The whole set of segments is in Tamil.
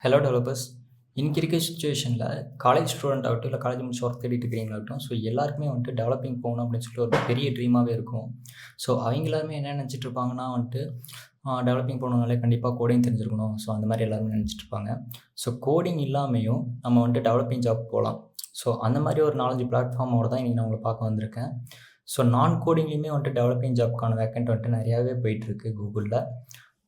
Hello developers. இன்னைக்கு இருக்க சிச்சுவேஷனில் காலேஜ் ஸ்டூடெண்ட் ஆகட்டும், இல்லை காலேஜ் முடிச்சு ஒர்க் தேடிட்டு இருக்கிறீங்களாகட்டும், ஸோ எல்லாருக்குமே வந்துட்டு டெவலப்பிங் போகணும் அப்படின்னு சொல்லிட்டு ஒரு பெரிய ட்ரீமாகவே இருக்கும். ஸோ அவங்க எல்லாருமே என்ன நினச்சிட்டு இருப்பாங்கன்னா வந்துட்டு டெவலப்பிங் போகணுன்னாலே கண்டிப்பாக கோடிங் தெரிஞ்சிருக்கணும். ஸோ அந்த மாதிரி எல்லாருமே நினச்சிட்டு இருப்பாங்க. ஸோ கோடிங் இல்லாமையும் நம்ம வந்துட்டு டெவலப்பிங் ஜாப் போகலாம். ஸோ அந்த மாதிரி ஒரு 4-5 பிளாட்ஃபார்மோட தான் இன்றைக்கி நான் உங்களை பார்க்க வந்திருக்கேன். ஸோ நான் கோடிங்லேயுமே வந்துட்டு டெவலப்பிங் ஜாப்க்கான வேக்கண்ட் வந்துட்டு நிறையாவே போயிட்டுருக்கு கூகுளில்.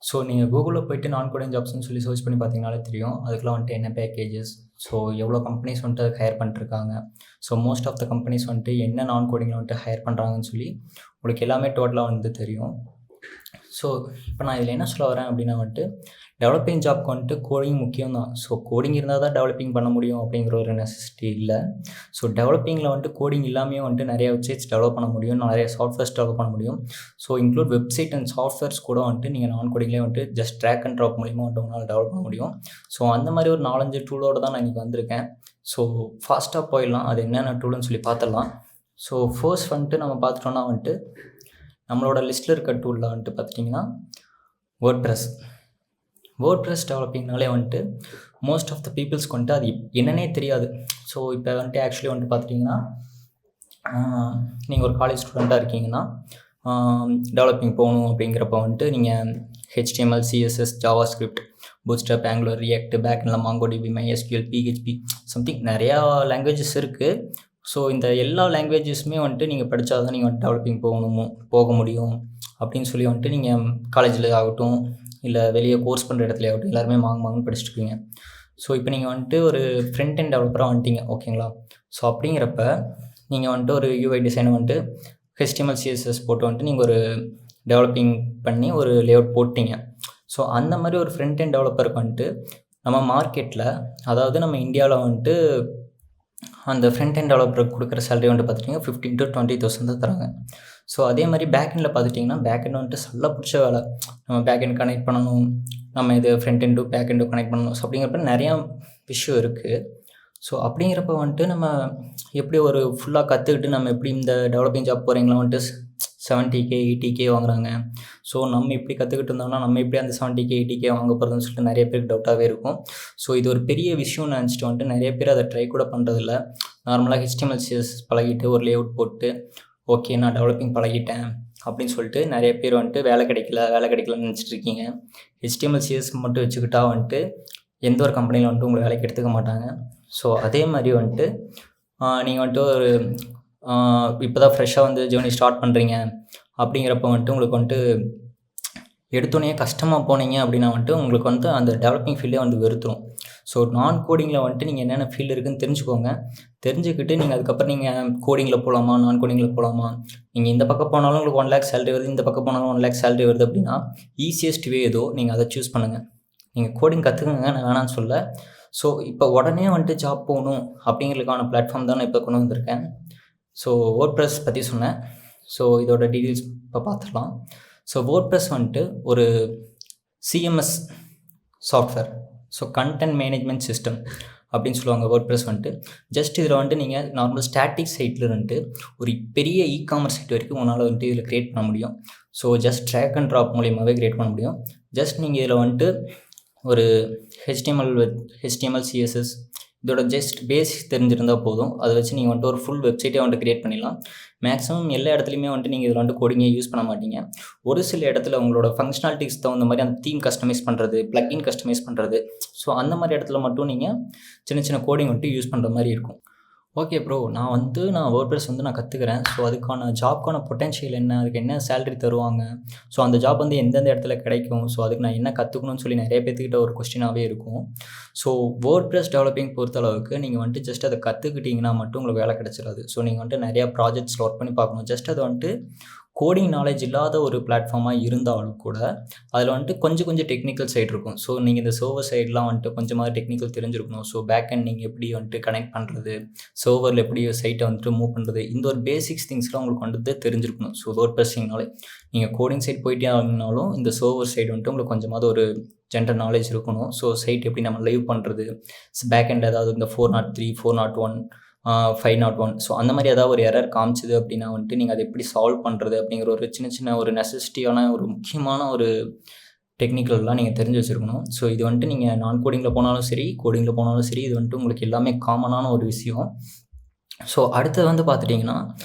ஸோ நீங்கள் கூகுளில் போய்ட்டு நான் கோடிங் ஜாப்ஸ்ன்னு சொல்லி சர்ச் பண்ணி பார்த்தீங்கனாலே தெரியும். அதுக்கெலாம் வந்துட்டு என்ன பேக்கேஜஸ், ஸோ எவ்வளோ கம்பெனிஸ் வந்துட்டு அதுக்கு ஹையர் பண்ணிட்டுருக்காங்க. So most of the companies வந்துட்டு என்ன நான் கோடிங்கில் வந்துட்டு ஹையர் பண்ணுறாங்கன்னு சொல்லி உங்களுக்கு எல்லாமே டோட்டலாக வந்து தெரியும். ஸோ இப்போ நான் இதில் என்ன சொல்ல வரேன் அப்படின்னா வந்துட்டு டெவலப்பிங் ஜாப்க்கு வந்துட்டு கோடிங் முக்கியம் தான். ஸோ கோடிங் இருந்தால் தான் டெவலப்பிங் பண்ண முடியும் அப்படிங்கிற ஒரு நெசசிட்டி இல்லை. ஸோ டெவலப்பிங்கில் வந்துட்டு கோடிங் இல்லாமையும் வந்துட்டு நிறைய வெப்சைட்ஸ் டெவலப் பண்ண முடியும், நிறைய சாஃப்ட்வேர்ஸ் டெவலப் பண்ண முடியும். So include website and softwares கூட வந்துட்டு நீங்கள் நான் கோடிங்லேயே வந்துட்டு ஜஸ்ட் ட்ராக் அண்ட் ட்ராப் மூலிமா வந்துட்டு உங்களால் டெவலப் பண்ண முடியும். ஸோ அந்த மாதிரி ஒரு 4-5 டூலோடு தான் நான் இன்றைக்கி வந்திருக்கேன். ஸோ ஃபாஸ்ட்டாக போயிடலாம், அது என்னென்ன டூலுன்னு சொல்லி பார்த்துடலாம். ஸோ ஃபர்ஸ்ட் வந்துட்டு நம்ம பார்த்துட்டோன்னா வந்துட்டு நம்மளோட லிஸ்ட்டில் இருக்க டூலில் வந்துட்டு பார்த்துட்டிங்கன்னா வேர்ட்ப்ரெஸ் டெவலப்பிங்னாலே வந்துட்டு மோஸ்ட் ஆஃப் த பீப்புள்ஸ்க்கு வந்துட்டு அது என்னன்னே தெரியாது. ஸோ இப்போ வந்துட்டு ஆக்சுவலி வந்துட்டு பார்த்துட்டிங்கன்னா நீங்கள் ஒரு காலேஜ் ஸ்டூடெண்ட்டாக இருக்கீங்கன்னா டெவலப்பிங் போகணும் அப்படிங்கிறப்ப வந்துட்டு நீங்கள் HTML, CSS, JavaScript, Bootstrap, Angular, React, பேக்எண்டில் MongoDB, MySQL, PHP something நிறையா லாங்குவேஜஸ் இருக்குது. ஸோ இந்த எல்லா லாங்குவேஜஸுமே வந்துட்டு நீங்கள் படித்தா தான் நீங்கள் வந்துட்டு டெவலப்பிங் போக முடியும் அப்படின்னு சொல்லி வந்துட்டு நீங்கள் காலேஜில் ஆகட்டும், இல்லை வெளியே கோர்ஸ் பண்ணுற இடத்துல ஆகட்டும், எல்லாருமே மாங்குன்னு படிச்சுட்டு இருக்கீங்க. ஸோ இப்போ நீங்கள் வந்துட்டு ஒரு ஃப்ரண்ட் எண்ட் டெவலப்பராக வந்துட்டீங்க, ஓகேங்களா? ஸோ அப்படிங்கிறப்ப நீங்கள் வந்துட்டு ஒரு UI டிசைனை வந்துட்டு HTML, CSS போட்டு வந்துட்டு நீங்கள் ஒரு டெவலப்பிங் பண்ணி ஒரு லேஅவுட் போட்டிங்க. ஸோ அந்த மாதிரி ஒரு ஃப்ரண்ட் எண்ட் டெவலப்பருக்கு வந்துட்டு நம்ம மார்க்கெட்டில், அதாவது நம்ம இந்தியாவில் வந்துட்டு அந்த ஃப்ரண்ட் எண்ட் டெவலப்பருக்கு கொடுக்குற சேலரி வந்துட்டு பார்த்துட்டிங்கன்னா 15,000 to 20,000 தான் தராங்க. ஸோ அதே மாதிரி பேக்எண்டில் பார்த்துட்டிங்கன்னா பேக்எண்ட் வந்துட்டு சொல்ல பிடிச்ச வேலை. நம்ம பேக்எண்ட் கனெக்ட் பண்ணணும், நம்ம இது ஃப்ரண்ட் எண்டும் பேக்எண்டும் கனெக்ட் பண்ணணும். ஸோ அப்படிங்கிறப்ப நிறையா விஷயம் இருக்குது. ஸோ அப்படிங்கிறப்ப வந்துட்டு நம்ம எப்படி ஒரு ஃபுல்லாக கற்றுக்கிட்டு நம்ம எப்படி இந்த டெவலப்பிங் ஜாப் போகிறீங்களா வந்துட்டு 70K 80K வாங்குறாங்க. ஸோ நம்ம இப்படி கற்றுக்கிட்டு இருந்தோம்னா நம்ம எப்படி அந்த 70K 80K வாங்க போகிறதுன்னு சொல்லிட்டு நிறைய பேருக்கு டவுட்டாகவே இருக்கும். ஸோ இது ஒரு பெரிய விஷயம்னு நினச்சிட்டு வந்துட்டு நிறைய பேர் அதை ட்ரை கூட பண்ணுறதில்ல. நார்மலாக HTML, CSS பழகிட்டு ஒரு லேஅவுட் போட்டு ஓகே நான் டெவலப்பிங் பழகிட்டேன் அப்படின்னு சொல்லிட்டு நிறைய பேர் வந்துட்டு வேலை கிடைக்கலன்னு நினச்சிட்டு இருக்கீங்க. HTML, CSS மட்டும் வச்சுக்கிட்டா வந்துட்டு எந்த ஒரு கம்பெனியில் வந்துட்டு உங்களை வேலைக்கு எடுத்துக்க மாட்டாங்க. ஸோ அதே மாதிரி வந்துட்டு நீங்கள் வந்துட்டு ஒரு இப்போ தான் ஃப்ரெஷ்ஷாக வந்து ஜேர்னி ஸ்டார்ட் பண்ணுறீங்க அப்படிங்கிறப்ப வந்துட்டு உங்களுக்கு வந்துட்டு எடுத்தோடனே கஷ்டமாக போனீங்க அப்படின்னா வந்துட்டு உங்களுக்கு வந்து அந்த டெவலப்பிங் ஃபீல்டே வந்து வெறுத்துரும். ஸோ நான் கோடிங்கில் வந்துட்டு நீங்கள் என்னென்ன ஃபீல்டு இருக்குதுன்னு தெரிஞ்சுக்கோங்க. தெரிஞ்சுக்கிட்டு நீங்கள் அதுக்கப்புறம் நீங்கள் கோடிங்கில் போகலாமா, நான் கோடிங்கில் போகலாமா, நீங்கள் இந்த பக்கம் போனாலும் உங்களுக்கு 1 lakh சேலரி வருது, இந்த பக்கம் போனாலும் 1 lakh சேலரி வருது அப்படின்னா ஈஸியஸ்ட் வே ஏதோ நீங்கள் அதை சூஸ் பண்ணுங்கள். நீங்கள் கோடிங் கற்றுக்குங்க, நான் வேணான்னு சொல்ல. ஸோ இப்போ உடனே வந்துட்டு ஜாப் போகணும் அப்படிங்கிறதுக்கான பிளாட்ஃபார்ம் தான் நான் இப்போ கொண்டு வந்திருக்கேன். ஸோ வேர்ட்ப்ரெஸ் பற்றி சொன்னேன். ஸோ இதோட டீட்டெயில்ஸ் இப்போ பார்த்துடலாம். ஸோ வேர்ட்ப்ரெஸ் வந்துட்டு ஒரு CMS software. So content management system அப்படின்னு சொல்லுவாங்க வேர்ட்ப்ரெஸ் வந்துட்டு. ஜஸ்ட் இதில் வந்துட்டு நீங்கள் நார்மல் ஸ்டாட்டிக் சைட்டில் வந்துட்டு ஒரு பெரிய இ-காமர்ஸ் சைட் வரைக்கும் உங்களால் வந்துட்டு இதில் க்ரியேட் பண்ண முடியும். So just drag and drop மூலியமாகவே க்ரியேட் பண்ண முடியும். ஜஸ்ட் நீங்கள் இதில் வந்துட்டு ஒரு HTML, CSS இதோட ஜஸ்ட் பேசிக்ஸ் தெரிஞ்சிருந்தால் போதும். அதை வச்சு நீங்கள் வந்துட்டு ஒரு ஃபுல் வெப்சைட்டே வந்துட்டு க்ரியேட் பண்ணிடலாம். மேக்ஸிமம் எல்லா இடத்துலையுமே வந்துட்டு நீங்கள் இதில் வந்துட்டு கோடிங்கே யூஸ் பண்ண மாட்டீங்க. ஒரு சில இடத்துல உங்களோட ஃபங்க்ஷனாலிட்டிஸ் தகுந்த மாதிரி அந்த தீம் கஸ்டமைஸ் பண்ணுறது, ப்ளக்இன் கஸ்டமைஸ் பண்ணுறது, ஸோ அந்த மாதிரி இடத்துல மட்டும் நீங்கள் சின்ன கோடிங் வந்துட்டு யூஸ் பண்ணுற மாதிரி இருக்கும். ஓகே ப்ரோ, நான் வேர்ட்ப்ரெஸ் வந்து நான் கற்றுக்கிறேன். ஸோ அதுக்கான ஜாப்க்கான பொட்டென்ஷியல் என்ன, அதுக்கு என்ன சேலரி தருவாங்க, ஸோ அந்த ஜாப் வந்து எந்தெந்த இடத்துல கிடைக்கும், ஸோ அதுக்கு நான் என்ன கற்றுக்கணும்னு சொல்லி நிறைய பேர்த்துக்கிட்ட ஒரு கொஸ்டினாகவே இருக்கும். ஸோ வேர்ட்ப்ரெஸ் டெவலப்பிங் பொறுத்தளவுக்கு நீங்கள் வந்துட்டு ஜஸ்ட் அதை கற்றுக்கிட்டிங்கன்னா மட்டும் உங்களுக்கு வேலை கிடச்சிடாது. ஸோ நீங்கள் வந்துட்டு நிறையா ப்ராஜெக்ட்ஸில் ஒர்க் பண்ணி பார்க்கணும். ஜஸ்ட் அது வந்துட்டு கோடிங் நாலேஜ் இல்லாத ஒரு பிளாட்ஃபார்மாக இருந்தாலும் கூட அதில் வந்துட்டு கொஞ்சம் டெக்னிக்கல் சைடு இருக்கும். ஸோ நீங்கள் இந்த சர்வர் சைட்லாம் வந்துட்டு கொஞ்சமாக டெக்னிக்கல் தெரிஞ்சிருக்கணும். ஸோ பேக்எண்ட் நீங்கள் எப்படி வந்துட்டு கனெக்ட் பண்ணுறது, சர்வரில் எப்படி சைட்டை வந்துட்டு மூவ் பண்ணுறது, இந்த ஒரு பேசிக்ஸ் திங்ஸ்லாம் உங்களுக்கு வந்துட்டு தெரிஞ்சிருக்கணும். ஸோ வேர்ட்ப்ரெஸ்ஸிங்னாலே நீங்கள் கோடிங் சைட் போயிட்டே ஆகினாலும் இந்த சர்வர் சைடு வந்துட்டு உங்களுக்கு கொஞ்சமாவது ஒரு ஜென்ரல் நாலேஜ் இருக்கணும். ஸோ சைட் எப்படி நம்ம லைவ் பண்ணுறது, பேக்எண்ட் ஏதாவது இந்த 403, 401, 501, ஸோ அந்த மாதிரி ஏதாவது ஒரு எரர் காமிச்சிது அப்படின்னா வந்துட்டு நீங்கள் அதை எப்படி சால்வ் பண்ணுறது அப்படிங்கிற ஒரு சின்ன ஒரு நெசசிட்டியான ஒரு முக்கியமான ஒரு டெக்னிக்கல்லாம் நீங்கள் தெரிஞ்சு வச்சுருக்கணும். ஸோ இது வந்துட்டு நீங்கள் நான் கோடிங்கில் போனாலும் சரி, கோடிங்கில் போனாலும் சரி, இது வந்துட்டு உங்களுக்கு எல்லாமே காமனான ஒரு விஷயம். ஸோ அடுத்தது வந்து பார்த்துட்டிங்கன்னா,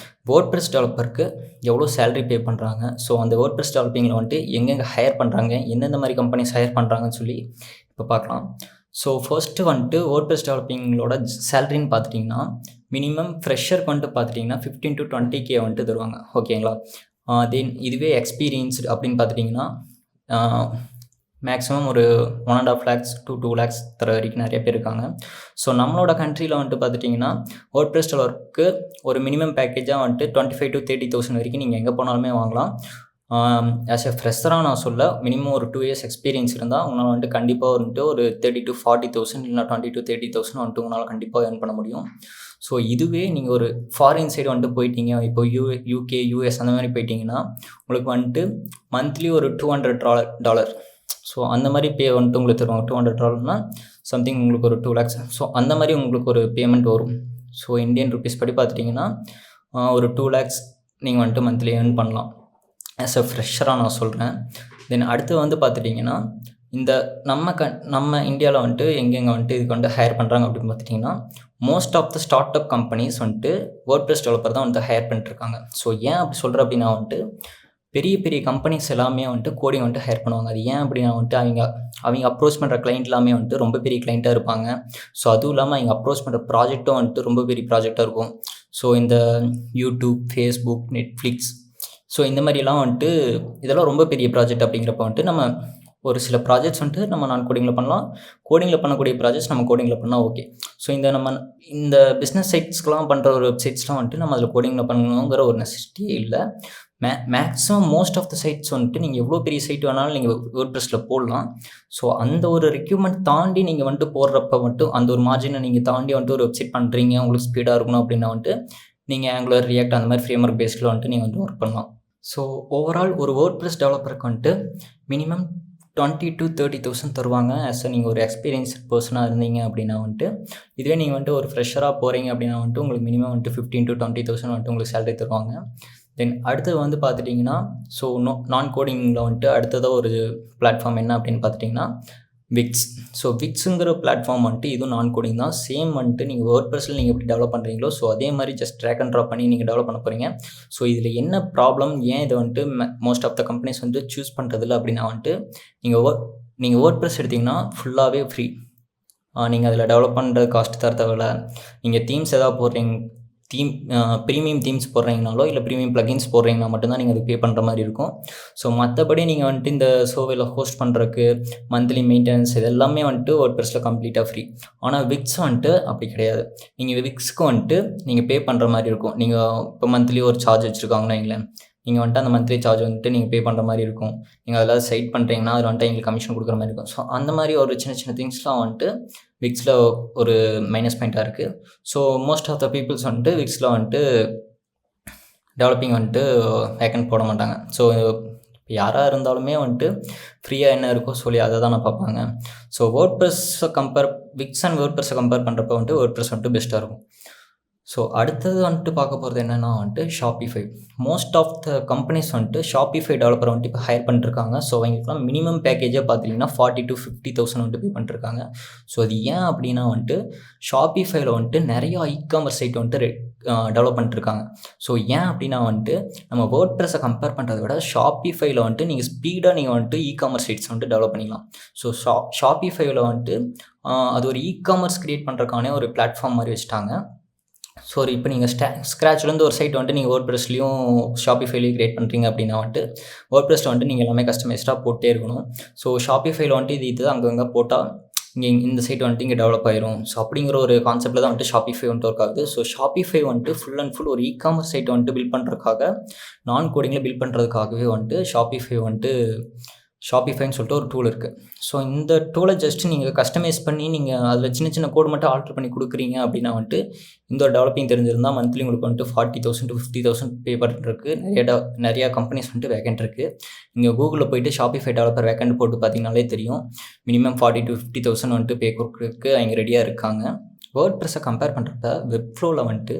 வேர்ட்பிரஸ் டெவலப்பருக்கு எவ்வளோ சேலரி பே பண்ணுறாங்க, ஸோ அந்த வேர்ட்பிரஸ் டெவலப்பிங்கில் வந்துட்டு எங்கெங்கே ஹையர் பண்ணுறாங்க, எந்தெந்த மாதிரி கம்பெனிஸ் ஹையர் பண்ணுறாங்கன்னு சொல்லி இப்போ பார்க்கலாம். ஸோ ஃபர்ஸ்ட்டு வந்துட்டு வேர்ட்பிரஸ் டெவலப்பிங்களோட சேலரின்னு பார்த்துட்டிங்கன்னா, மினிமம் ஃப்ரெஷருக்கு வந்துட்டு பார்த்துட்டிங்கன்னா 15 to 20K வந்துட்டு தருவாங்க. ஓகேங்களா? தென் இதுவே எக்ஸ்பீரியன்ஸ்டு அப்படின்னு பார்த்துட்டிங்கன்னா மேக்ஸிமம் ஒரு 1.5 lakhs to 2 lakhs தர வரைக்கும் நிறைய பேர் இருக்காங்க. ஸோ நம்மளோட கண்ட்ரியில் வந்துட்டு பார்த்துட்டிங்கன்னா வேர்ட்பிரஸ் டெவலப்பருக்கு ஒரு மினிமம் பேக்கேஜாக வந்துட்டு 25 to 30,000 வரைக்கும் நீங்கள் எங்கே போனாலுமே வாங்கலாம். ஆஸ் எ ஃப்ரெஷராக நான் சொல்ல, மினிமம் ஒரு 2 years எக்ஸ்பீரியன்ஸ் இருந்தால் உங்களால் வந்துட்டு கண்டிப்பாக வந்துட்டு ஒரு 30 to 40,000 இல்லைனா 20 to 30,000 வந்துட்டு உங்களால் கண்டிப்பாக ஏர்ன் பண்ண முடியும். ஸோ இதுவே நீங்கள் ஒரு ஃபாரின் சைடு வந்துட்டு போயிட்டீங்க, இப்போ UK US அந்த மாதிரி போயிட்டிங்கன்னா உங்களுக்கு வந்துட்டு மந்த்லி ஒரு $200. ஸோ அந்த மாதிரி பே வந்துட்டு உங்களுக்கு தருவாங்க. $200 சம்திங் உங்களுக்கு ஒரு 2 lakhs. ஸோ அந்த மாதிரி உங்களுக்கு ஒரு பேமெண்ட் வரும். ஸோ இந்தியன் ருபீஸ் படி பார்த்துட்டிங்கன்னா ஒரு 2 lakhs நீங்கள் வந்துட்டு மந்த்லி ஏர்ன் பண்ணலாம். ஆஸ் எ ஃப்ரெஷராக நான் சொல்கிறேன். தென் அடுத்து வந்து பார்த்துட்டிங்கன்னா இந்த நம்ம இந்தியாவில் வந்துட்டு எங்கெங்கே வந்துட்டு இதுக்கு வந்துட்டு ஹையர் பண்ணுறாங்க அப்படின்னு பார்த்துட்டிங்கன்னா, most of the start up companies வந்துட்டு வேர்ட்பிரஸ் டெவலப்பர் தான் வந்துட்டு ஹையர் பண்ணிட்டுருக்காங்க. ஸோ ஏன் அப்படி சொல்கிறேன் அப்படின்னா வந்துட்டு பெரிய பெரிய கம்பெனிஸ் எல்லாமே வந்துட்டு கோடிங் வந்துட்டு ஹையர் பண்ணுவாங்க. அது ஏன் அப்படின்னா வந்துட்டு அவங்க அப்ரோச் பண்ணுற கிளைண்ட் எல்லாமே வந்துட்டு ரொம்ப பெரிய கிளைண்ட்டாக இருப்பாங்க. ஸோ அதுவும் இல்லாமல் அவங்க அப்ரோச் பண்ணுற ப்ராஜெக்ட்டும் வந்துட்டு ரொம்ப பெரிய ப்ராஜெக்டாக இருக்கும். ஸோ இந்த யூடியூப், ஃபேஸ்புக், நெட்ஃப்ளிக்ஸ், ஸோ இந்த மாதிரிலாம் வந்துட்டு இதெல்லாம் ரொம்ப பெரிய ப்ராஜெக்ட் அப்படிங்கிறப்ப வந்துட்டு நம்ம ஒரு சில ப்ராஜெக்ட்ஸ் வந்துட்டு நம்ம நான் கோடிங்கில் பண்ணலாம். கோடிங்கில் பண்ணக்கூடிய ப்ராஜெக்ட்ஸ் நம்ம கோடிங்கில் பண்ணால் ஓகே. ஸோ இந்த பிஸ்னஸ் சைட்ஸ்க்கெலாம் பண்ணுற ஒரு வெப்சைட்ஸ்லாம் வந்துட்டு நம்ம அதில் கோடிங்கில் பண்ணணுங்கிற ஒரு நெசசிட்டியே இல்லை. Maximum most of the sites வந்துட்டு நீங்கள் எவ்வளோ பெரிய சைட் வேணாலும் நீங்கள் வேர்ட்பிரஸில் போடலாம். ஸோ அந்த ஒரு ரெக்யூர்மெண்ட் தாண்டி நீங்கள் வந்துட்டு போடுறப்ப மட்டும் அந்த ஒரு மார்ஜினை நீங்கள் தாண்டி வந்துட்டு ஒரு வெப்சைட் பண்ணுறீங்க, உங்களுக்கு ஸ்பீடாக இருக்கணும் அப்படின்னா வந்துட்டு நீங்கள் ஆங்குலர், ரியாக்ட் அந்த மாதிரி ஃப்ரேம்வொர்க் பேஸில் வந்துட்டு நீங்கள் வந்து ஒர்க் பண்ணலாம். ஸோ ஓவரால் ஒரு வேர்ட்பிரஸ் டெவலப்பருக்கு வந்துட்டு மினிமம் 20 to 30,000 தருவாங்க. நீங்கள் ஒரு எக்ஸ்பீரியன்ஸ்ட் பர்சனாக இருந்தீங்க அப்படின்னா வந்துட்டு. இதுவே நீங்கள் வந்துட்டு ஒரு ஃப்ரெஷராக போகிறீங்க அப்படின்னா வந்துட்டு உங்களுக்கு மினிமம் வந்துட்டு 15 to 20,000 வந்துட்டு உங்களுக்கு சேலரி தருவாங்க. தென் அடுத்தது வந்து பார்த்துட்டிங்கன்னா, ஸோ நான் கோடிங்கில் வந்துட்டு அடுத்ததாக ஒரு பிளாட்ஃபார்ம் என்ன அப்படின்னு பார்த்துட்டிங்கன்னா விக்ஸ். ஸோ விக்ஸுங்கிற பிளாட்ஃபார்ம் வந்துட்டு இதுவும் நான் கோடிங் தான். சேம் வந்துட்டு நீங்கள் வேர்ட்பிரஸில் நீங்கள் எப்படி டெவலப் பண்ணுறீங்களோ ஸோ அதே மாதிரி ஜஸ்ட் ட்ராக் அண்ட் ட்ராப் பண்ணி நீங்கள் டெவலப் பண்ண போகிறீங்க. ஸோ இதில் என்ன ப்ராப்ளம், ஏன் இதை வந்துட்டு மோஸ்ட் ஆஃப் த கம்பெனிஸ் வந்து சூஸ் பண்ணுறதில்ல அப்படின்னா வந்துட்டு நீங்கள் வேர்ட்பிரஸ் எடுத்திங்கன்னா ஃபுல்லாகவே ஃப்ரீ. நீங்கள் அதில் டெவலப் பண்ணுற காஸ்ட் தர தேவையில்ல. நீங்கள் தீம்ஸ் எதாவது போடுறீங்க, ப்ரீமியம் தீம்ஸ் போடுறீங்கனாலோ இல்லை ப்ரீமியம் ப்ளகின்ஸ் போடுறீங்கன்னா மட்டும்தான் நீங்கள் அது பே பண்ணுற மாதிரி இருக்கும். ஸோ மற்றபடி நீங்கள் வந்துட்டு இந்த சர்வேல ஹோஸ்ட் பண்ணுறதுக்கு மந்த்லி மெயின்டெனன்ஸ் இது எல்லாமே வந்துட்டு வேர்ட்பிரஸில் கம்ப்ளீட்டாக ஃப்ரீ. ஆனால் விக்ஸ் வந்துட்டு அப்படி கிடையாது. நீங்கள் விக்ஸ்க்கு வந்துட்டு நீங்கள் பே பண்ணுற மாதிரி இருக்கும். நீங்கள் இப்போ மந்த்லி ஒரு சார்ஜ் வச்சுருக்காங்கன்னு வைங்களேன், நீங்கள் வந்துட்டு அந்த மந்த்லி சார்ஜ் வந்துட்டு நீங்கள் பே பண்ணுற மாதிரி இருக்கும். நீங்கள் அதில் சைட் பண்ணுறீங்கன்னா அதில் வந்துட்டு எங்களுக்கு கமிஷன் கொடுக்குற மாதிரி இருக்கும். ஸோ அந்த மாதிரி ஒரு சின்ன சின்ன திங்ஸ்லாம் வந்துட்டு விக்ஸில் ஒரு மைனஸ் பாயிண்ட்டாக இருக்குது. So most of the peoples வந்துட்டு விக்ஸில் வந்துட்டு டெவலப்பிங் வந்துட்டு வேக்கன்ட் போட மாட்டாங்க. ஸோ யாராக இருந்தாலுமே வந்துட்டு ஃப்ரீயாக என்ன இருக்கோ சொல்லி அதை தான் நான் பார்ப்பாங்க. ஸோ வேர்ட்பிரஸை விக்ஸ் அண்ட் வேர்ட்பிரஸை கம்பேர் பண்ணுறப்ப வந்துட்டு வேர்ட்பிரஸ் வந்துட்டு பெஸ்ட்டாக இருக்கும். ஸோ அடுத்தது வந்துட்டு பார்க்க போகிறது என்னென்னா வந்துட்டு Shopify. Most of the companies வந்துட்டு ஷாப்பிஃபை டெவலப்பரை வந்துட்டு இப்போ ஹையர் பண்ணிட்டுருக்காங்க. ஸோ அவங்களுக்குலாம் மினிமம் பேக்கேஜாக பார்த்தீங்கன்னா 40 to 50,000 வந்துட்டு பே பண்ணிட்டுருக்காங்க. ஸோ அது ஏன் அப்படின்னா வந்துட்டு ஷாப்பிஃபைல வந்துட்டு நிறையா இ-காமர்ஸ் சைட் வந்துட்டு டெவலப் பண்ணிட்டுருக்காங்க. ஸோ ஏன் அப்படின்னா வந்துட்டு நம்ம வேர்ட்பிரஸை கம்பேர் பண்ணுறத விட ஷாப்பிஃபைல வந்துட்டு நீங்கள் ஸ்பீடாக நீங்கள் வந்துட்டு இ-காமர்ஸ் சைட்ஸ் வந்துட்டு டெவலப் பண்ணிக்கலாம். ஸோ ஷாப்பிஃபைல வந்துட்டு அது ஒரு இ-காமர்ஸ் க்ரியேட் பண்ணுறதுக்கான ஒரு பிளாட்ஃபார்ம் மாதிரி வச்சுட்டாங்க. ஸோ இப்போ நீங்கள் ஸ்க்ராட்ச்லேருந்து ஒரு சைட் வந்துட்டு நீங்கள் வேர்ட்பிரஸ்லையும் ஷாப்பிஃபைலையும் க்ரியேட் பண்ணுறீங்க அப்படின்னா வந்துட்டு வேர்ட்பிரஸில் வந்துட்டு நீங்கள் எல்லாமே கஸ்டமைஸ்டாக போட்டே இருக்கணும். ஸோ ஷாப்பிஃபைல வந்துட்டு இது அங்கங்கே போட்டால் இங்கே இந்த சைட் வந்துட்டு இங்கே டெவலப் ஆயிரும். ஸோ அப்படிங்கிற ஒரு கான்செப்ட்டில் தான் வந்துட்டு ஷாப்பிஃபை வந்துட்டு ஒர்க் ஆகுது. ஸோ ஷாப்பிஃபை வந்துட்டு ஃபுல் அண்ட் ஃபுல் ஒரு இ-காமர்ஸ் சைட் வந்துட்டு பில்ட் பண்ணுறதுக்காக, நான் கோடிங்கில் பில்ட் பண்ணுறதுக்காகவே வந்துட்டு ஷாப்பிஃபைன்னு சொல்லிட்டு ஒரு டூல் இருக்குது. ஸோ இந்த டூலை ஜஸ்ட் நீங்கள் கஸ்டமைஸ் பண்ணி நீங்கள் அதில் சின்ன சின்ன கோடு மட்டும் ஆல்ட்ரு பண்ணி கொடுக்குறீங்க அப்படின்னா வந்துட்டு இந்த ஒரு டெவலப்பிங் தெரிஞ்சிருந்தால் மந்த்லி உங்களுக்கு வந்துட்டு 40,000 to 50,000 பே பண்ணுறதுக்கு நிறையா கம்பெனிஸ் வந்துட்டு வேக்கண்ட் இருக்குது. நீங்கள் கூகுளில் போய்ட்டு ஷாப்பிஃபை டெவலப்பர் வேக்கண்ட் போட்டு பார்த்தீங்கனாலே தெரியும். மினிமம் 40 to 50,000 வந்துட்டு பே கொடுக்குறதுக்கு அவங்க ரெடியாக இருக்காங்க. வேர்ட்பிரஸை கம்பேர் பண்ணுறப்ப வெப்ஃப்ளோவில் வந்துட்டு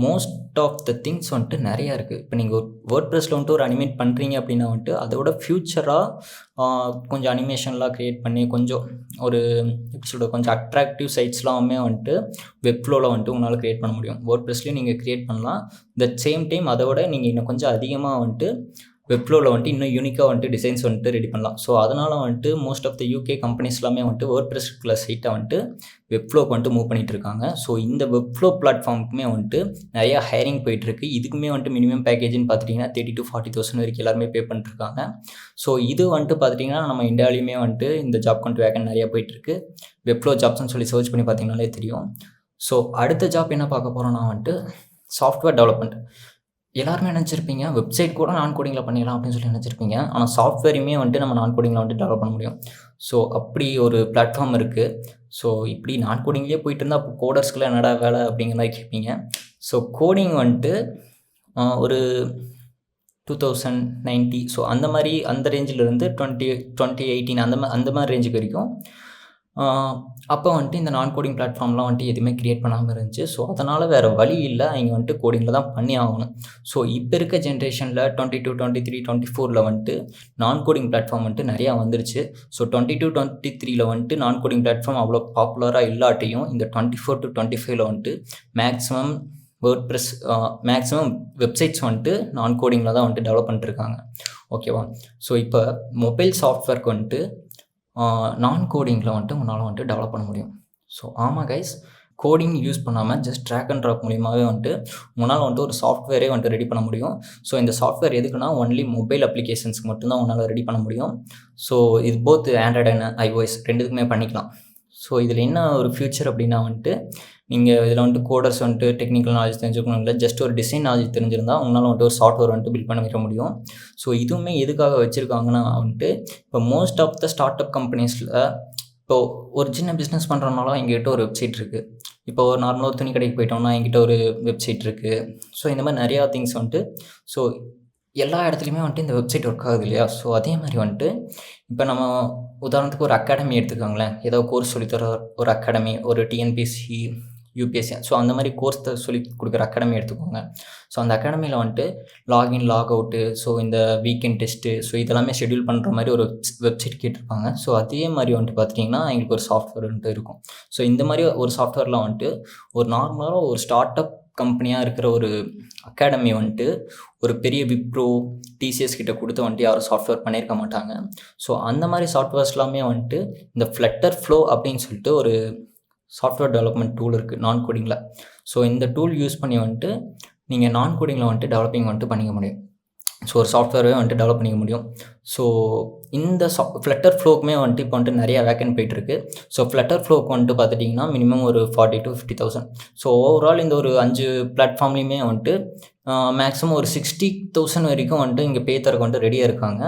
மோஸ்ட் ஆஃப் த திங்ஸ் வந்துட்டு நிறையா இருக்குது. இப்போ நீங்கள் ஒரு வேர்ட்ப்ரெஸ்ஸில் வந்துட்டு ஒரு அனிமேட் பண்ணுறீங்க அப்படின்னா வந்துட்டு அதோட ஃப்யூச்சராக கொஞ்சம் அனிமேஷன்லாம் க்ரியேட் பண்ணி கொஞ்சம் ஒரு எப்படி சொல்கிறது கொஞ்சம் அட்ராக்டிவ் சைட்ஸ்லாமே வந்துட்டு வெப்ஃப்ளோவில் வந்துட்டு உங்களால் க்ரியேட் பண்ண முடியும். வேர்ட்ப்ரெஸ்லேயும் நீங்கள் க்ரியேட் பண்ணலாம். தட் சேம் டைம் அதை விட நீங்கள் இன்னும் கொஞ்சம் அதிகமாக வந்துட்டு வெப்ஃப்ளோவில் வந்துட்டு இன்னும் யூனிக்காக வந்துட்டு டிசைன்ஸ் வந்துட்டு ரெடி பண்ணலாம். ஸோ அதனால் வந்துட்டு most of the UK companies எல்லாமே வந்துட்டு வேர்ட்ப்ரெஸ் சைட்டை வந்துட்டு வெப்ஃப்ளோக்கு வந்துட்டு மூவ் பண்ணிகிட்டு இருக்காங்க. ஸோ இந்த வெப்ஃப்ளோ பிளாட்ஃபார்முக்குமே வந்துட்டு நிறையா ஹையரிங் போயிட்டுருக்கு. இதுக்குமே வந்துட்டு மினிமம் பேக்கேஜ்னு பார்த்துட்டிங்கன்னா 30,000 to 40,000 வரைக்கும் எல்லாருமே பே பண்ணிட்டுருக்காங்க. ஸோ இது வந்துட்டு பார்த்துட்டிங்கன்னா நம்ம இந்தியாவிலையுமே வந்துட்டு இந்த ஜாப் கவுண்ட் வேகன் நிறையா போயிட்டுருக்கு. வெப்ஃப்ளோ ஜாப்ஸ்னு சொல்லி சர்ச் பண்ணி பார்த்தீங்கன்னாலே தெரியும். ஸோ அடுத்த ஜாப் என்ன பார்க்க போகிறோன்னா வந்துட்டு சாஃப்ட்வேர் டெவலப்மெண்ட். எல்லாருமே நினச்சிருப்பீங்க வெப்சைட் கூட நான் கோடிங்கில் பண்ணிடலாம் அப்படின்னு சொல்லி நினச்சிருப்பீங்க. ஆனால் சாஃப்ட்வேரையுமே வந்துட்டு நம்ம நான் கோடிங்கில் வந்துட்டு டெவலப் பண்ண முடியும். ஸோ அப்படி ஒரு பிளாட்ஃபார்ம் இருக்குது. ஸோ இப்படி நான் கோடிங்லேயே போயிட்டு இருந்தால் அப்போ கோடர்ஸ்க்குலாம் என்னடா வேலை அப்படிங்கிற மாதிரி கேட்பீங்க. ஸோ கோடிங் வந்துட்டு ஒரு 2090 ஸோ அந்த மாதிரி அந்த ரேஞ்சிலிருந்து 2018 அந்த மாதிரி ரேஞ்சுக்கு வரைக்கும் அப்போ வந்துட்டு இந்த நான் கோடிங் பிளாட்ஃபார்ம்லாம் வந்துட்டு எதுவுமே க்ரியேட் பண்ணாமல் இருந்துச்சு. ஸோ அதனால் வேறு வழி இல்லை, இங்கே வந்துட்டு கோடிங்கில் தான் பண்ணி ஆகணும். ஸோ இப்போ இருக்க ஜென்ரேஷனில் 22, 23, 24 வந்துட்டு நான் கோடிங் பிளாட்ஃபார்ம் வந்துட்டு நிறையா வந்துருச்சு. ஸோ 22, 23 வந்துட்டு நான் கோடிங் பிளாட்ஃபார்ம் அவ்வளோ பாப்புலராக இல்லாட்டியும் இந்த 24 to 25 வந்துட்டு மேக்ஸிமம் வேர்ட்ப்ரெஸ் மேக்ஸிமம் வெப்சைட்ஸ் வந்துட்டு நான் கோடிங்கில் தான் வந்துட்டு டெவலப் பண்ணிட்டுருக்காங்க. ஓகேவா? ஸோ இப்போ மொபைல் சாஃப்ட்வேர்க்கு வந்துட்டு நான் கோடிங்கில் வந்துட்டு உங்களால் வந்துட்டு டெவலப் பண்ண முடியும். ஸோ ஆமாம் கைஸ், கோடிங் யூஸ் பண்ணாமல் ஜஸ்ட் ட்ராக் அண்ட் ட்ராப் மூலியமாகவே வந்துட்டு உங்களால் வந்துட்டு ஒரு சாஃப்ட்வேரே வந்துட்டு ரெடி பண்ண முடியும். ஸோ இந்த சாஃப்ட்வேர் எதுக்குன்னா ஒன்லி மொபைல் அப்ளிகேஷன்ஸ்க்கு மட்டும்தான் உங்களால் ரெடி பண்ண முடியும். ஸோ இது போத் ஆண்ட்ராய்டு அண்ட் ஐஓஎஸ் ரெண்டுக்குமே பண்ணிக்கலாம். ஸோ இதில் என்ன ஒரு ஃபியூச்சர் அப்படின்னா வந்துட்டு நீங்கள் இதில் வந்துட்டு கோடர்ஸ் வந்துட்டு டெக்னிக்கல் நாலேஜ் தெரிஞ்சுக்கணும் இல்லை, ஜஸ்ட் ஒரு டிசைன் நாலேஜ் தெரிஞ்சிருந்தால் உங்களால் வந்துட்டு ஒரு சாஃப்ட்வேர் வந்துட்டு பில்ட் பண்ண வைக்க முடியும். ஸோ இதுவுமே எதுக்காக வச்சுருக்காங்கன்னா வந்துட்டு இப்போ most of the start up கம்பெனிஸில் இப்போது ஒரு சின்ன பிஸ்னஸ் பண்ணுறதுனால எங்ககிட்ட ஒரு வெப்சைட் இருக்குது. இப்போ ஒரு நார்மலாக துணி கடைக்கு போயிட்டோம்னா என்கிட்ட ஒரு வெப்சைட் இருக்குது. ஸோ இந்த மாதிரி நிறையா திங்ஸ் வந்துட்டு ஸோ எல்லா இடத்துலையுமே வந்துட்டு இந்த வெப்சைட் ஒர்க் ஆகுது இல்லையா? ஸோ அதே மாதிரி வந்துட்டு இப்போ நம்ம உதாரணத்துக்கு ஒரு அகாடமி எடுத்துக்கோங்களேன். ஏதோ கோர்ஸ் சொல்லித்தர ஒரு அகாடமி, ஒரு டிஎன்பிஎஸ்சி, யூபிஎஸ்சி, ஸோ அந்த மாதிரி கோர்ஸ் சொல்லி கொடுக்குற அகாடமி எடுத்துக்கோங்க. ஸோ அந்த அகாடமியில் வந்துட்டு லாகின் லாக் அவுட்டு, ஸோ இந்த வீக்கெண்ட் டெஸ்ட்டு, ஸோ இதெல்லாமே ஷெட்யூல் பண்ணுற மாதிரி ஒரு வெப்சைட் கேட்டிருப்பாங்க. ஸோ அதே மாதிரி வந்துட்டு பார்த்துட்டிங்கன்னா எங்களுக்கு ஒரு சாஃப்ட்வேர் வந்துட்டு இருக்கும். ஸோ இந்த மாதிரி ஒரு சாஃப்ட்வேர்லாம் வந்துட்டு ஒரு நார்மலாக ஒரு ஸ்டார்ட் அப் கம்பெனியாக இருக்கிற ஒரு அகாடமி வந்துட்டு ஒரு பெரிய விப்ரோ, டிசிஎஸ் கிட்ட கொடுத்து வந்துட்டு யாரும் சாஃப்ட்வேர் பண்ணியிருக்க மாட்டாங்க. ஸோ அந்த மாதிரி சாஃப்ட்வேர்ஸ் எல்லாமே வந்துட்டு இந்த ஃப்ளட்டர் ஃப்ளோ அப்படின்னு சொல்லிட்டு ஒரு சாஃப்ட்வேர் டெவலப்மெண்ட் டூல் இருக்குது நான் கோடிங்கில். ஸோ இந்த டூல் யூஸ் பண்ணி வந்துட்டு நீங்கள் நான் கோடிங்கில் வந்துட்டு டெவலப்பிங் வந்துட்டு பண்ணிக்க முடியும். ஸோ ஒரு சாஃப்ட்வேரே வந்துட்டு டெவலப் பண்ணிக்க முடியும். ஸோ இந்த ஃப்ளட்டர் ஃப்ளோக்குமே வந்துட்டு இப்போ வந்துட்டு நிறையா வேக்கன்ட் போயிட்டுருக்கு. ஸோ ஃப்ளட்டர் ஃப்ளோக்கு வந்துட்டு பார்த்துட்டிங்கன்னா மினிமம் ஒரு 40,000 to 50,000. ஸோ ஓவரால் இந்த ஒரு 5 பிளாட்ஃபார்ம்லேயுமே வந்துட்டு மேக்ஸிமம் ஒரு 60,000 வரைக்கும் வந்துட்டு இங்கே பே தரக்கு வந்துட்டு ரெடியாக இருக்காங்க.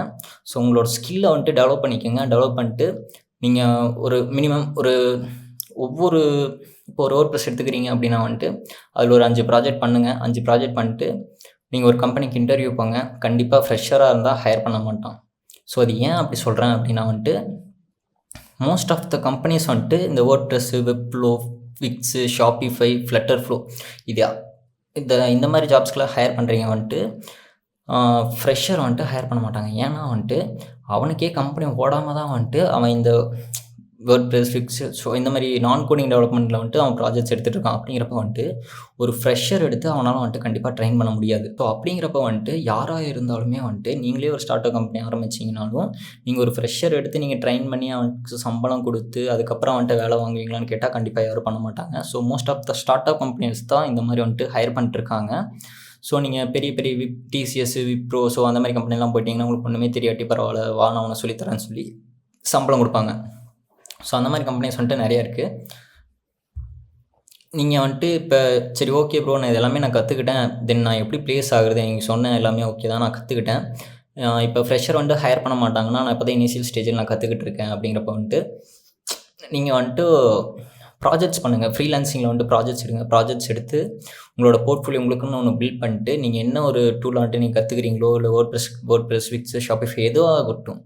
ஸோ உங்களோட ஸ்கில்லை வந்துட்டு டெவலப் பண்ணிக்கோங்க. டெவலப் பண்ணிட்டு நீங்கள் ஒரு மினிமம் ஒரு ஒவ்வொரு இப்போ ஒரு வேர்ட்ப்ரெஸ் எடுத்துக்கிறீங்க அப்படின்னா வந்துட்டு அதில் ஒரு 5 ப்ராஜெக்ட் பண்ணுங்கள். 5 ப்ராஜெக்ட் பண்ணிட்டு நீங்கள் ஒரு கம்பெனிக்கு இன்டர்வியூ போங்க. கண்டிப்பாக ஃப்ரெஷராக இருந்தால் ஹையர் பண்ண மாட்டான். ஸோ அது ஏன் அப்படி சொல்கிறேன் அப்படின்னா வந்துட்டு மோஸ்ட் ஆஃப் த கம்பெனிஸ் வந்துட்டு இந்த வேர்ட்ப்ரெஸ்ஸு, வெப்ஃப்ளோ, விக்ஸு, ஷாப்பிஃபை, ஃப்ளட்டர் ஃப்ளோ இந்த மாதிரி ஜாப்ஸ்க்கெலாம் ஹையர் பண்ணுறீங்க வந்துட்டு ஃப்ரெஷர் வந்துட்டு ஹையர் பண்ண மாட்டாங்க. ஏன்னா வந்துட்டு அவனுக்கே கம்பெனி ஓடாமல் தான் வந்துட்டு அவன் இந்த வேர்ட்ப்ரெஸ், விக்ஸு, ஸோ இந்த மாதிரி நான் கோடிங் டெவலப்மெண்ட்டில் வந்துட்டு அவன் ப்ராஜெக்ட்ஸ் எடுத்துகிட்டு இருக்கான். அப்படிங்கிறப்ப வந்துட்டு ஒரு ஃப்ரெஷர் எடுத்து அவனால் வந்துட்டு கண்டிப்பாக ட்ரெயின் பண்ண முடியாது. ஸோ அப்படிங்கிறப்ப வந்துட்டு யாராக இருந்தாலுமே வந்துட்டு நீங்களே ஒரு ஸ்டார்ட் அப் கம்பெனி ஆரம்பிச்சிங்கனாலும் நீங்கள் ஒரு ஃப்ரெஷர் எடுத்து நீங்கள் ட்ரெயின் பண்ணி அவனுக்கு சம்பளம் கொடுத்து அதுக்கப்புறம் வந்துட்டு வேலை வாங்குவீங்களான்னு கேட்டால் கண்டிப்பாக யாரும் பண்ண மாட்டாங்க. So most of the start up companies தான் இந்த மாதிரி வந்துட்டு ஹையர் பண்ணிட்டுருக்காங்க. ஸோ நீங்கள் பெரிய பெரிய டிசிஎஸ், விப்ரோ, ஸோ அந்த மாதிரி கம்பெனிலாம் போயிட்டீங்கன்னா உங்களுக்கு ஒன்றுமே தெரியாட்டி பரவாயில்ல, வா நான் அவனை சொல்லித்தரேன்னு சொல்லி சம்பளம் கொடுப்பாங்க. ஸோ அந்த மாதிரி கம்பெனிஸ் வந்துட்டு நிறையா இருக்குது. நீங்கள் வந்துட்டு இப்போ சரி ஓகே ப்ரோ, நான் இதெல்லாமே நான் கற்றுக்கிட்டேன், தென் நான் எப்படி ப்ளேஸ் ஆகுறது, நீங்கள் சொன்ன எல்லாமே ஓகே தான், நான் கற்றுக்கிட்டேன், இப்போ ஃப்ரெஷர் வந்துட்டு ஹையர் பண்ண மாட்டாங்கன்னா நான் இப்போ தான் இனிஷியல் ஸ்டேஜில் நான் கற்றுக்கிட்டு இருக்கேன் அப்படிங்கிறப்ப வந்துட்டு நீங்கள் வந்துட்டு ப்ராஜெக்ட்ஸ் பண்ணுங்கள். ஃப்ரீலான்சிங்கில் வந்துட்டு ப்ராஜெக்ட்ஸ் எடுங்க. ப்ராஜெக்ட்ஸ் எடுத்து உங்களோட போர்ட்ஃபோலியோ உங்களுக்குன்னு ஒன்று பில்ட் பண்ணிட்டு நீங்கள் என்ன ஒரு டூல் வந்துட்டு நீங்கள் கற்றுக்கிறீங்களோ இல்லை வேர்ட்ப்ரெஸ், விக்ஸ், ஷாப்பிஃபை எதுவாக ஆகட்டும்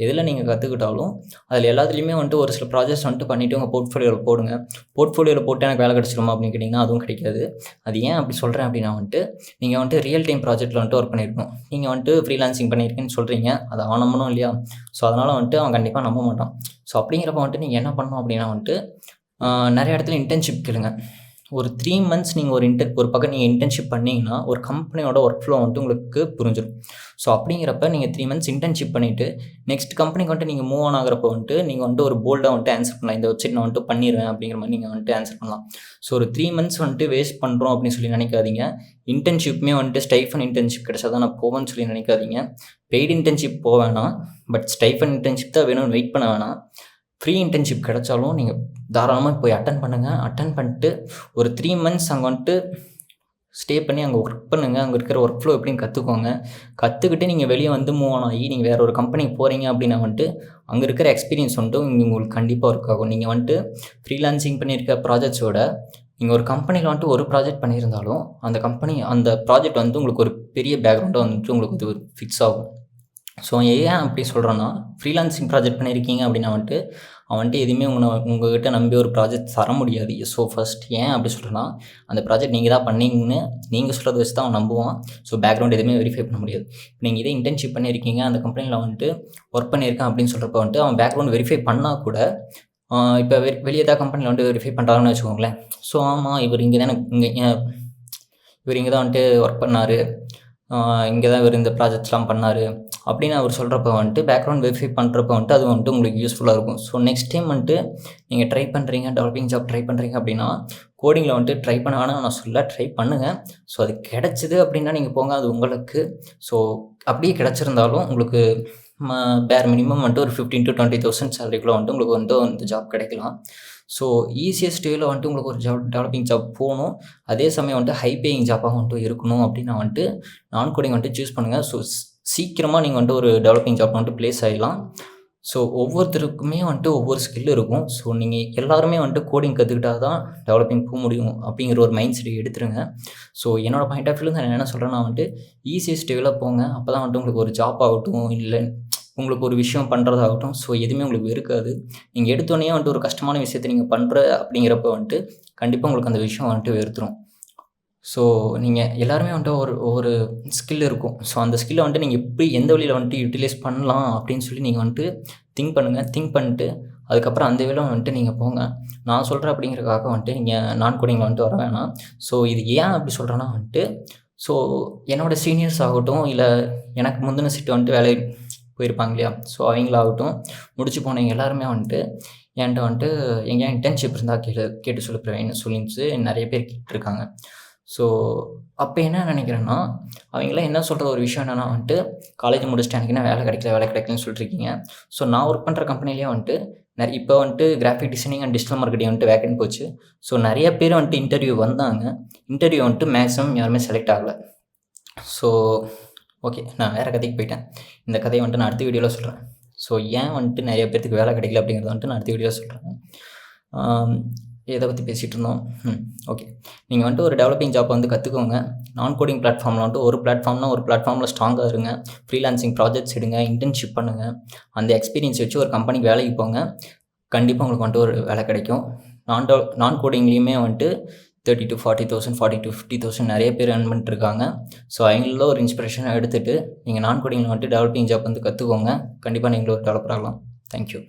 எதில் நீங்கள் கற்றுக்கிட்டாலும் அதில் எல்லாத்துலேயுமே வந்துட்டு ஒரு சில ப்ராஜெக்ட்ஸ் வந்துட்டு பண்ணிவிட்டு உங்கள் போர்ட்ஃபோலியோவில் போடுங்க. போர்ட்ஃபோலியோவில் போட்டு எனக்கு வேலை கிடச்சிருமா அப்படின்னு கேட்டிங்கன்னா அதுவும் கிடைக்காது. அது ஏன் அப்படி சொல்கிறேன் அப்படின்னா வந்துட்டு நீங்கள் வந்துட்டு ரியல் டைம் ப்ராஜெக்ட்டில் வந்துட்டு ஒர்க் பண்ணியிருக்கணும். நீங்கள் வந்துட்டு ஃப்ரீலான்சிங் பண்ணியிருக்கேன்னு சொல்கிறீங்க, அதை அவன் நம்பணும் இல்லையா? ஸோ அதனால் வந்துட்டு அவன் கண்டிப்பாக நம்ப மாட்டான். ஸோ அப்படிங்கிறப்ப வந்துட்டு நீங்கள் என்ன பண்ணணும் அப்படின்னா வந்துட்டு நிறைய இடத்துல இன்டர்ன்ஷிப் கேளுங்க. ஒரு 3 மந்த்ஸ் நீங்கள் ஒரு பக்கம் நீங்கள் இன்டர்ன்ஷிப் பண்ணிங்கன்னா ஒரு கம்பெனியோட ஒர்க் ஃப்ளோ வந்துட்டு உங்களுக்கு புரிஞ்சிடும். ஸோ அப்படிங்கிறப்ப நீங்கள் 3 மந்த்ஸ் இன்டர்ன்ஷிப் பண்ணிவிட்டு நெக்ஸ்ட் கம்பெனிக்கு வந்துட்டு நீங்கள் மூவ் ஆன் ஆகிறப்ப வந்துட்டு நீங்கள் வந்துட்டு ஒரு போல்டாக வந்துட்டு ஆன்சர் பண்ணலாம். இந்த வெப்சைட் நான் வந்துட்டு பண்ணிடுவேன் அப்படிங்கிற மாதிரி நீங்கள் வந்துட்டு ஆன்சர் பண்ணலாம். ஸோ ஒரு 3 மந்த்ஸ் வந்துட்டு வேஸ்ட் பண்ணுறோம் அப்படின்னு சொல்லி நினைக்காதீங்க. இன்டர்ன்ஷிப்புமே வந்துட்டு ஸ்டைஃபன் இன்டர்ன்ஷிப் கிடைச்சா தான் நான் போவேன்னு சொல்லி நினைக்காதீங்க. பெய்டு இன்டர்ன்ஷிப் போக வேணாம், பட் ஸ்டைஃபன் இன்டர்ன்ஷிப் தான் வேணும்னு வெயிட் பண்ண வேணாம். ஃப்ரீ இன்டர்ன்ஷிப் கிடைச்சாலும் நீங்கள் தாராளமாக போய் அட்டன் பண்ணுங்கள். அட்டன் பண்ணிட்டு ஒரு 3 மந்த்ஸ் அங்கே வந்துட்டு ஸ்டே பண்ணி அங்கே ஒர்க் பண்ணுங்கள். அங்கே இருக்கிற ஒர்க் ஃப்ளோ எப்படின்னு கற்றுக்கோங்க. கற்றுக்கிட்டு நீங்கள் வெளியே வந்து மூவ் ஆன் ஆகி நீங்கள் வேறு ஒரு கம்பெனிக்கு போகிறீங்க அப்படின்னா வந்துட்டு அங்கே இருக்கிற எக்ஸ்பீரியன்ஸ் வந்துட்டு இங்கே உங்களுக்கு கண்டிப்பாக ஒர்க் ஆகும். நீங்கள் வந்துட்டு ஃப்ரீலான்சிங் பண்ணியிருக்க ப்ராஜெக்ட்ஸோட நீங்கள் ஒரு கம்பெனியில் வந்துட்டு ஒரு ப்ராஜெக்ட் பண்ணியிருந்தாலும் அந்த ப்ராஜெக்ட் வந்து உங்களுக்கு ஒரு பெரிய பேக்ரவுண்டாக வந்துட்டு உங்களுக்கு இது ஃபிக்ஸ் ஆகும். ஸோ ஏன் அப்படி சொல்கிறேன்னா, ஃப்ரீலான்சிங் ப்ராஜெக்ட் பண்ணியிருக்கீங்க அப்படின்னா வந்துட்டு அவன்ட்டு எதுவுமே உங்கள்கிட்ட நம்பி ஒரு ப்ராஜெக்ட் தர முடியாது. ஸோ ஃபர்ஸ்ட் ஏன் அப்படி சொல்கிறேன்னா, அந்த ப்ராஜெக்ட் நீங்கள் தான் பண்ணீங்கன்னு நீங்கள் சொல்கிறத வச்சு தான் அவன் நம்புவான். ஸோ பேக்ரவுண்ட் எதுவுமே வெரிஃபை பண்ண முடியாது. இப்போ நீங்கள் இதே இன்டர்ன்ஷிப் பண்ணியிருக்கீங்க, அந்த கம்பெனியில் வந்துட்டு ஒர்க் பண்ணியிருக்கேன் அப்படின்னு சொல்கிறப்ப வந்துட்டு அவன் பேக்ரவுண்ட் வெரிஃபை பண்ணால் கூட இப்போ வெளியே தான் கம்பெனியில் வந்துட்டு வெரிஃபை பண்ணுறாங்கன்னு வச்சுக்கோங்களேன். ஸோ ஆமாம், இவர் இங்கே தான் வந்துட்டு ஒர்க் பண்ணார், இங்கே தான் இவர் இந்த ப்ராஜெக்ட்ஸ்லாம் பண்ணார் அப்படின்னு அவர் சொல்கிறப்ப வந்துட்டு பேக்ரவுண்ட் வெரிஃபை பண்ணுறப்ப வந்துட்டு அது வந்துட்டு உங்களுக்கு யூஸ்ஃபுல்லாக இருக்கும். ஸோ நெக்ஸ்ட் டைம் வந்துட்டு நீங்கள் ட்ரை பண்ணுறீங்க, டெவலப்பிங் ஜாப் ட்ரை பண்ணுறீங்க அப்படின்னா கோடிங்கில் வந்துட்டு ட்ரை பண்ண வேணாம் நான் சொல்ல, ட்ரை பண்ணுங்கள். ஸோ அது கிடச்சிது அப்படின்னா நீங்கள் போங்க, அது உங்களுக்கு. ஸோ அப்படியே கிடச்சிருந்தாலும் உங்களுக்கு பேர் மினிமம் வந்துட்டு ஒரு 15,000 to 20,000 சேலரிக்குள்ளே வந்துட்டு உங்களுக்கு வந்துட்டு அந்த ஜாப் கிடைக்கலாம். ஸோ ஈஸியஸ்ட் வேல வந்துட்டு உங்களுக்கு ஒரு டெவலப்பிங் ஜாப் போகணும், அதே சமயம் வந்துட்டு ஹை பேயிங் ஜாப்பாக வந்துட்டு இருக்கணும் அப்படின்னா வந்துட்டு நான் கோடிங் வந்துட்டு சூஸ் பண்ணுங்கள். ஸோ சீக்கிரமாக நீங்கள் வந்துட்டு ஒரு டெவலப்பிங் ஜாப் வந்துட்டு ப்ளேஸ் ஆகிடலாம். ஸோ ஒவ்வொருத்தருக்குமே வந்துட்டு ஒவ்வொரு ஸ்கில் இருக்கும். ஸோ நீங்கள் எல்லாருமே வந்துட்டு கோடிங் கற்றுக்கிட்டா தான் டெவலப்பிங் போக முடியும் அப்படிங்கிற ஒரு மைண்ட் செட் எடுத்துருங்க. ஸோ என்னோடய பாயிண்ட் ஆஃப் வியூவில் நான் என்ன சொல்கிறேன்னா வந்துட்டு ஈஸியஸ்ட் வேல போங்க. அப்போ தான் வந்துட்டு உங்களுக்கு ஒரு ஜாப் ஆகட்டும், இல்லை உங்களுக்கு ஒரு விஷயம் பண்ணுறதாகட்டும், ஸோ எதுவுமே உங்களுக்கு இருக்காது. நீங்கள் எடுத்தோடனே வந்துட்டு ஒரு கஷ்டமான விஷயத்தை நீங்கள் பண்ணுற அப்படிங்கிறப்ப வந்துட்டு கண்டிப்பாக உங்களுக்கு அந்த விஷயம் வந்துட்டு வெறுத்துரும். ஸோ நீங்கள் எல்லாருமே வந்துட்டு ஒவ்வொரு ஸ்கில் இருக்கும். ஸோ அந்த ஸ்கில்லை வந்துட்டு நீங்கள் எப்படி எந்த வழியில் வந்துட்டு யூட்டிலைஸ் பண்ணலாம் அப்படின்னு சொல்லி நீங்கள் வந்துட்டு திங்க் பண்ணுங்கள். திங்க் பண்ணிட்டு அதுக்கப்புறம் அந்த வேலை வந்துட்டு நீங்கள் போங்க. நான் சொல்கிறேன் அப்படிங்கிறதுக்காக வந்துட்டு நீங்கள் நான் கோடிங்கில் வந்துட்டு வர வேணாம். ஸோ இது ஏன் அப்படி சொல்கிறேன்னா வந்துட்டு, ஸோ என்னோடய சீனியர்ஸ் ஆகட்டும், இல்லை எனக்கு முந்தின சீட்டு வந்துட்டு வேலை போயிருப்பாங்க இல்லையா, ஸோ அவங்களாகட்டும் முடிச்சு போனவங்க எல்லாருமே வந்துட்டு என்கிட்ட வந்துட்டு எங்கேயா இன்டர்ன்ஷிப் இருந்தால் கேட்டு சொல்லிப்பேன்னு சொல்லிட்டு நிறைய பேர் கேட்டிருக்காங்க. ஸோ அப்போ என்ன நினைக்கிறேன்னா, அவங்களாம் என்ன சொல்கிற ஒரு விஷயம் என்னென்னா வந்துட்டு காலேஜ் முடிச்சுட்டு எனக்கு என்ன வேலை கிடைக்கலன்னு சொல்லிட்டுருக்கீங்க. ஸோ நான் ஒர்க் பண்ணுற கம்பெனிலேயே வந்துட்டு இப்போ வந்துட்டு graphic designing and digital marketing வந்துட்டு வேக்கன்ட் போச்சு. ஸோ நிறைய பேர் வந்துட்டு இன்டர்வியூ வந்தாங்க. இன்டர்வியூ வந்துட்டு மேக்ஸிமம் யாருமே செலக்ட் ஆகலை. ஸோ ஓகே, நான் வேறு கதைக்கு போயிட்டேன். இந்த கதையை வந்துட்டு நான் அடுத்த வீடியோவில் சொல்கிறேன். ஸோ ஏன் வந்துட்டு நிறைய பேருக்கு வேலை கிடைக்கல அப்படிங்கிறத வந்துட்டு நான் அடுத்த வீடியோவில் சொல்கிறேன். எதை பற்றி பேசிகிட்டு இருந்தோம்? ஓகே, நீங்கள் வந்துட்டு ஒரு டெவலப்பிங் ஜாப் வந்து கற்றுக்கோங்க. நான் கோடிங் பிளாட்ஃபார்மில் வந்துட்டு ஒரு பிளாட்ஃபார்மில் ஸ்ட்ராங்காக இருங்க. ஃப்ரீலான்சிங் ப்ராஜெக்ட்ஸ் எடுங்க, இன்டர்ன்ஷிப் பண்ணுங்கள். அந்த எக்ஸ்பீரியன்ஸ் வச்சு ஒரு கம்பெனிக்கு வேலைக்கு போங்க. கண்டிப்பாக உங்களுக்கு வந்துட்டு ஒரு வேலை கிடைக்கும். நான் கோடிங்லேயுமே வந்துட்டு 30,000 to 40,000, 40,000 to 50,000 நிறைய பேர் earn பண்ணிட்டுருக்காங்க. ஸோ அவங்கள ஒரு இன்ஸ்பிரேஷனாக எடுத்துகிட்டு நீங்கள் நான் கோடிங்கில் வந்துட்டு டெவலப்பிங் ஜாப் வந்து கற்றுக்கோங்க. கண்டிப்பாக நீங்களும் ஒரு டெவலப்பர் ஆகலாம். தேங்க்யூ.